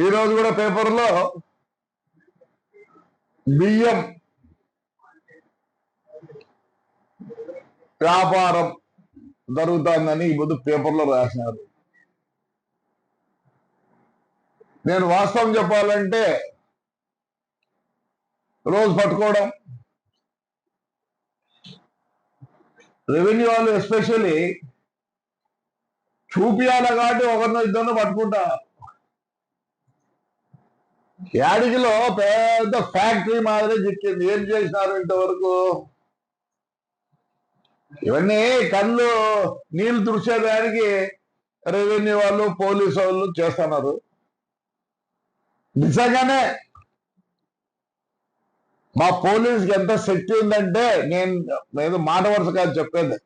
ఈ రోజు కూడా పేపర్లో బియ్యం వ్యాపారం జరుగుతుందని ఈ ముందు పేపర్లో రాసినారు. నేను వాస్తవం చెప్పాలంటే రోజు పట్టుకోవడం, రెవెన్యూ వాళ్ళు ఎస్పెషల్లీ చూపియాల కాబట్టి ఒకరినో ఇద్దరినో పట్టుకుంటా. యాడికిలో పెద్ద ఫ్యాక్టరీ మాదిరి చిక్కింది. ఏం చేసినారు ఇంతవరకు? ఇవన్నీ కళ్ళు నీళ్లు తుడిచేదానికి రెవెన్యూ వాళ్ళు, పోలీసు వాళ్ళు చేస్తున్నారు. నిజంగానే మా పోలీసుకి ఎంత శక్తి ఉందంటే, నేను మాట వరుస కాదు చెప్పేది,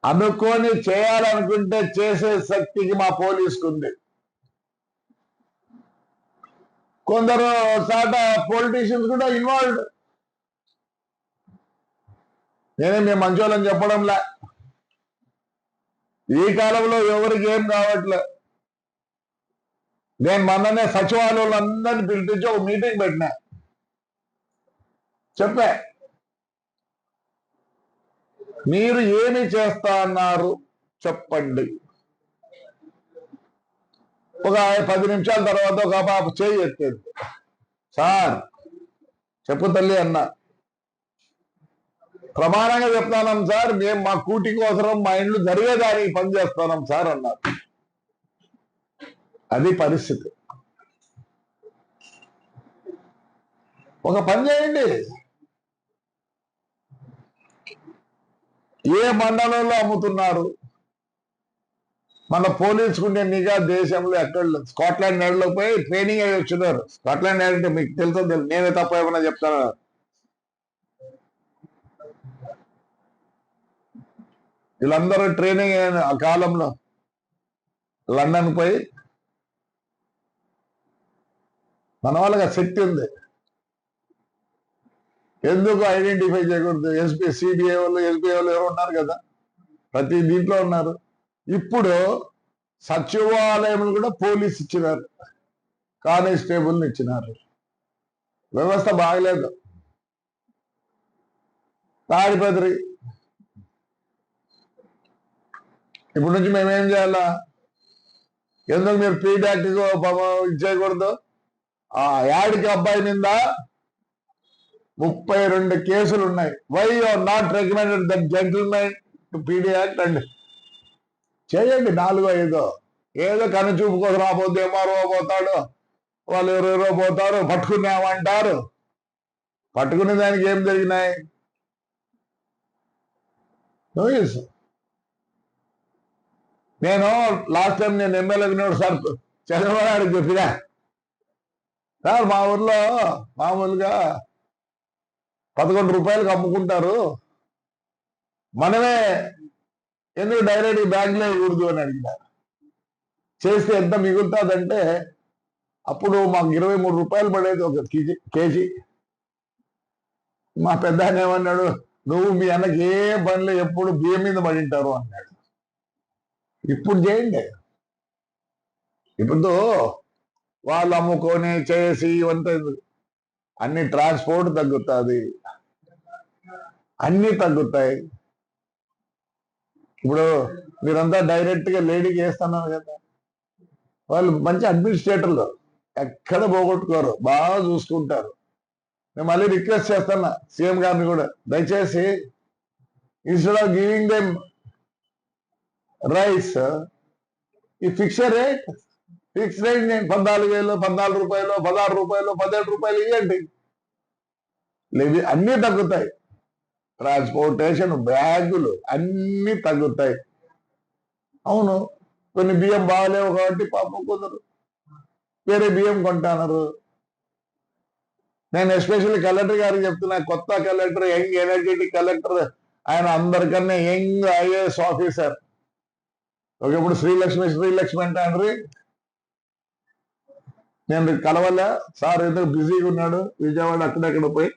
అనుకొని చేయాలనుకుంటే చేసే శక్తికి మా పోలీసుకు ఉంది. కొందరు చాట పొలిటీషియన్స్ కూడా ఇన్వాల్వ్డ్. నేనే మేము మంచోళ్ళని చెప్పడంలే. ఈ కాలంలో ఎవరికి ఏం కావట్లే. నేను మొన్ననే సచివాలయంలో అందరినీ పిలిపించి ఒక మీటింగ్ పెట్టినా. చెప్పా, మీరు ఏమి చేస్తా అన్నారు చెప్పండి. ఒక 10 నిమిషాల తర్వాత ఒక పాప చేయి ఎత్తేది. సార్ చెప్పు తల్లి అన్నా. ప్రమాణంగా చెప్తానం సార్, మేము మా కూటి కోసరం మా ఇండ్లు జరిగేదానికి పని చేస్తున్నాం సార్ అన్నారు. అది పరిస్థితి. ఒక పని చేయండి. ఏ మండలంలో అమ్ముతున్నారు? మన పోలీసుకుండే నిఘా దేశంలో ఎక్కడ లేదు. స్కాట్లాండ్ యార్డ్లో పోయి ట్రైనింగ్ అయ్యి వచ్చినారు. స్కాట్లాండ్ యార్డ్ అంటే మీకు తెలుసో తెలుసు, నేనే తప్ప ఏమన్నా చెప్తాను. వీళ్ళందరూ ట్రైనింగ్ అయిన ఆ కాలంలో లండన్ పోయి, మన వాళ్ళకి ఆ శక్తి ఉంది. ఎందుకు ఐడెంటిఫై చేయకూడదు? ఎస్పీ, సిబిఐ వాళ్ళు, ఎస్బీఐ వాళ్ళు ఎవరు ఉన్నారు కదా, ప్రతి దీంట్లో ఉన్నారు. ఇప్పుడు సచివాలయంలో కూడా పోలీస్ ఇచ్చినారు, కానిస్టేబుల్ని ఇచ్చినారు. వ్యవస్థ బాగలేదు. తాడిపత్రి ఇప్పుడు నుంచి మేమేం చేయాలా? ఎందుకు మీరు పీడాక్ట్ ఇచ్చేయకూడదు? ఆ యాడికి అబ్బాయి మీద 32 కేసులు ఉన్నాయి. Why you are not recommended that gentlemen to PD act and చేయండి. 4-5 ఏదో కనుచూపు కోసం రాబోద్దు. ఎంఆర్ఓ పోతాడు, వాళ్ళు ఎవరెవరో పోతారు, పట్టుకున్నామంటారు. పట్టుకునే దానికి ఏం జరిగినాయి? నేను లాస్ట్ టైం నేను ఎమ్మెల్యేకి సార్ చంద్రబాబు నాయుడు చెప్పినా, సార్ మా ఊర్లో మామూలుగా 11 రూపాయలకు అమ్ముకుంటారు, మనమే ఎందుకు డైరెక్ట్ బ్యాంకులో ఇవ్వకూడదు అని అడిగినారు. చేస్తే ఎంత మిగులుతుందంటే అప్పుడు మాకు 23 రూపాయలు పడేది ఒక కేజీ. మా పెద్ద ఆయన ఏమన్నాడు, నువ్వు మీ అన్నకి ఏ పనిలో ఎప్పుడు బియ్యం మీద పడింటారు అన్నాడు. ఇప్పుడు చేయండి. ఇప్పుడు వాళ్ళు అమ్ముకొని చేసి ఇవంతా అన్ని ట్రాన్స్పోర్ట్ తగ్గుతుంది, అన్ని తగ్గుతాయి. ఇప్పుడు మీరంతా డైరెక్ట్ గా లేడీకి వేస్తున్నారు కదా, వాళ్ళు మంచి అడ్మినిస్ట్రేటర్లు, ఎక్కడ పోగొట్టుకోరు, బాగా చూసుకుంటారు. నేను మళ్ళీ రిక్వెస్ట్ చేస్తున్నా సీఎం గారిని కూడా, దయచేసి instead of giving them rice, ఈ ఫిక్స్డ్ రేట్ నేను 14,000, 14 రూపాయలు, 16 రూపాయలు, 17 రూపాయలు ఇవ్వండి. లేవి అన్నీ తగ్గుతాయి. ట్రాన్స్పోర్టేషన్, బ్యాగులు అన్నీ తగ్గుతాయి. అవును, కొన్ని బియ్యం బాగలేవు కాబట్టి పాపం కొందరు వేరే బియ్యం కొంటున్నారు. నేను ఎస్పెషల్లీ కలెక్టర్ గారికి చెప్తున్నా, కొత్త కలెక్టర్, యంగ్ ఎనర్జెటిక్ కలెక్టర్, ఆయన అందరికన్నా యంగ్ ఐఏఎస్ ఆఫీసర్. ఒకప్పుడు శ్రీలక్ష్మి అంటాండ్రి. నేను కలవలే సార్, ఎందుకు బిజీగా ఉన్నాడు విజయవాడ, అక్కడెక్కడ పోయి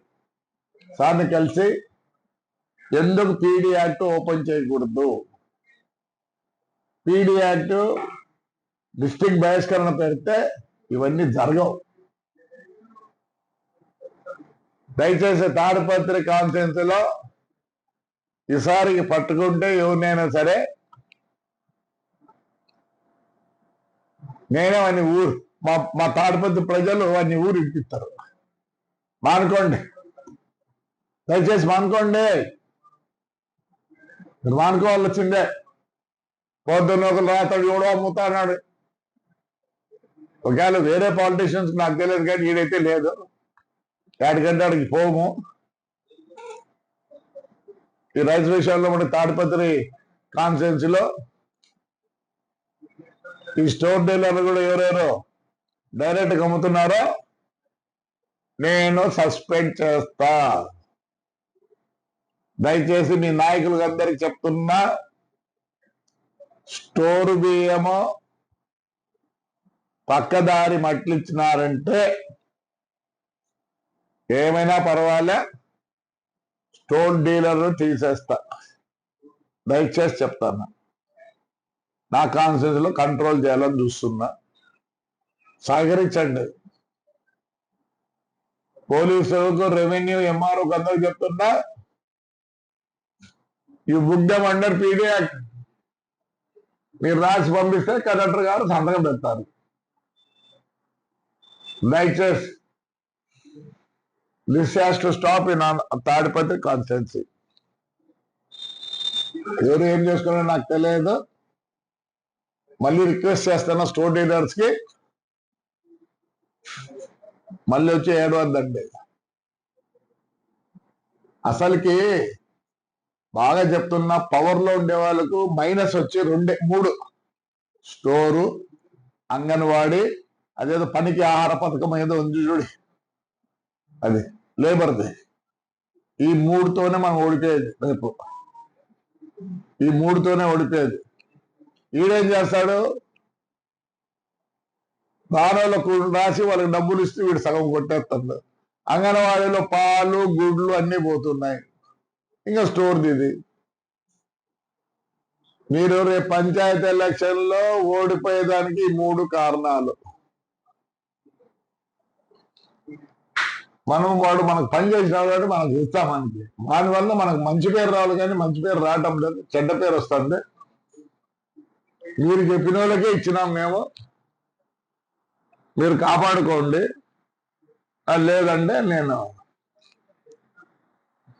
సార్ని కలిసి ఎందుకు పీడీ యాక్ట్ ఓపెన్ చేయకూడదు, పీడీ యాక్ట్ డిస్ట్రిక్ట్ బహిష్కరణ పెడితే ఇవన్నీ జరగవు. దయచేసి తాడిపత్రి కాన్ఫరెన్స్ లో ఈసారికి పట్టుకుంటే ఎవరినైనా సరే నేనే అన్ని ఊరు మా తాడిపత్రి ప్రజలు అన్ని ఊరు ఇప్పిస్తారు. మానుకోండి, దయచేసి మానుకోండి. మీరు మానుకోవాల్సిందే. పొద్దున్న ఒకరు రాతాడు, ఎవడో అమ్ముతా అన్నాడు. ఒకవేళ వేరే పాలిటీషియన్స్ నాకు తెలియదు, కానీ ఈడైతే లేదు. ఎక్కడికంటే అక్కడికి పోము. ఈ రైతు విషయాల్లో మన తాడిపత్రి కాన్స్టిట్యున్సీ లో ఈ స్టోర్ డీలర్లు కూడా ఎవరెవరో డైరెక్ట్ అమ్ముతున్నారో నేను సస్పెండ్ చేస్తా. దయచేసి మీ నాయకులకు అందరికి చెప్తున్నా, స్టోరు బియ్యము పక్కదారి మట్లిచ్చినారంటే ఏమైనా పర్వాలే, స్టోర్ డీలర్ తీసేస్తా. దయచేసి చెప్తాను. నా కాన్స్టిట్యూన్సీలో కంట్రోల్ చేయాలని చూస్తున్నా. సహకరించండి. పోలీసులకు, రెవెన్యూ, ఎంఆర్ఓకి అందరికి చెప్తున్నా, ఈ book them under PD act. మీరు రాసి పంపిస్తే కలెక్టర్ గారు సంతకం పెడతారు. దయచేసి this has to stop in Tadipatri constituency. ఎవరు ఏం చేసుకున్నారో నాకు తెలియదు. మళ్ళీ రిక్వెస్ట్ చేస్తున్నా స్టోర్ డీలర్స్ కి, మళ్ళీ వచ్చి ఏడవద్దండి. అసలుకి బాగా చెప్తున్నా, పవర్ లో ఉండే వాళ్ళకు మైనస్ వచ్చి 3 స్టోరు, అంగన్వాడీ, అదేదో పనికి ఆహార పథకం ఏదో ఉంది చూడు, అది లేబర్ది. ఈ 3తోనే మనం ఓడిపోయేది. రేపు ఈ 3తోనే ఓడిపోయేది. ఈడేం చేస్తాడు, దానాలకు రాసి వాళ్ళకి డబ్బులు ఇస్తే వీడు సగం కొట్టేస్తాడు. అంగన్వాడీలో పాలు, గుడ్లు అన్నీ పోతున్నాయి. ఇంకా స్టోర్ది ఇది. మీరు రేపు పంచాయతీ ఎలక్షన్ లో ఓడిపోయేదానికి 3 కారణాలు. వాడు మనకు పని చేసినాడు కాబట్టి మనకు ఇస్తామని, దానివల్ల మనకు మంచి పేరు రావాలి, కానీ మంచి పేరు రావటం లేదు, చెడ్డ పేరు వస్తుంది. మీరు చెప్పిన వాళ్ళకే ఇచ్చినాం మేము, మీరు కాపాడుకోండి. లేదంటే నేను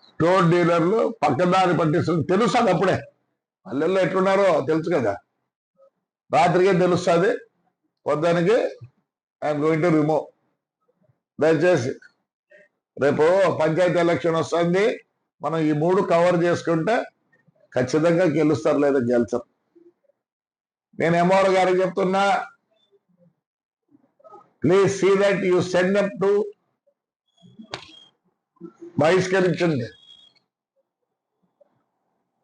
స్టోర్ డీలర్లు పక్కదారి పట్టిస్తుంది. తెలుస్తుంది అప్పుడే, పల్లెల్లో ఎట్లున్నారో తెలుసు కదా, రాత్రికే తెలుస్తుంది. పొద్దునికి ఐఎమ్ గోయింగ్ టు రిమూవ్. దయచేసి రేపు పంచాయతీ ఎలక్షన్ వస్తుంది, మనం ఈ 3 కవర్ చేసుకుంటే ఖచ్చితంగా గెలుస్తారు, లేదా గెలిచారు. నేను ఎంఆర్ఓ గారికి చెప్తున్నా, please see that you send them to బహిష్కరించండి.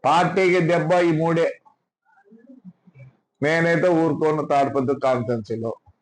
పార్టీకి దెబ్బ ఈ 3. నేనైతే ఊరుకోను తాడిపత్రి కాన్స్టిట్యున్సీలో.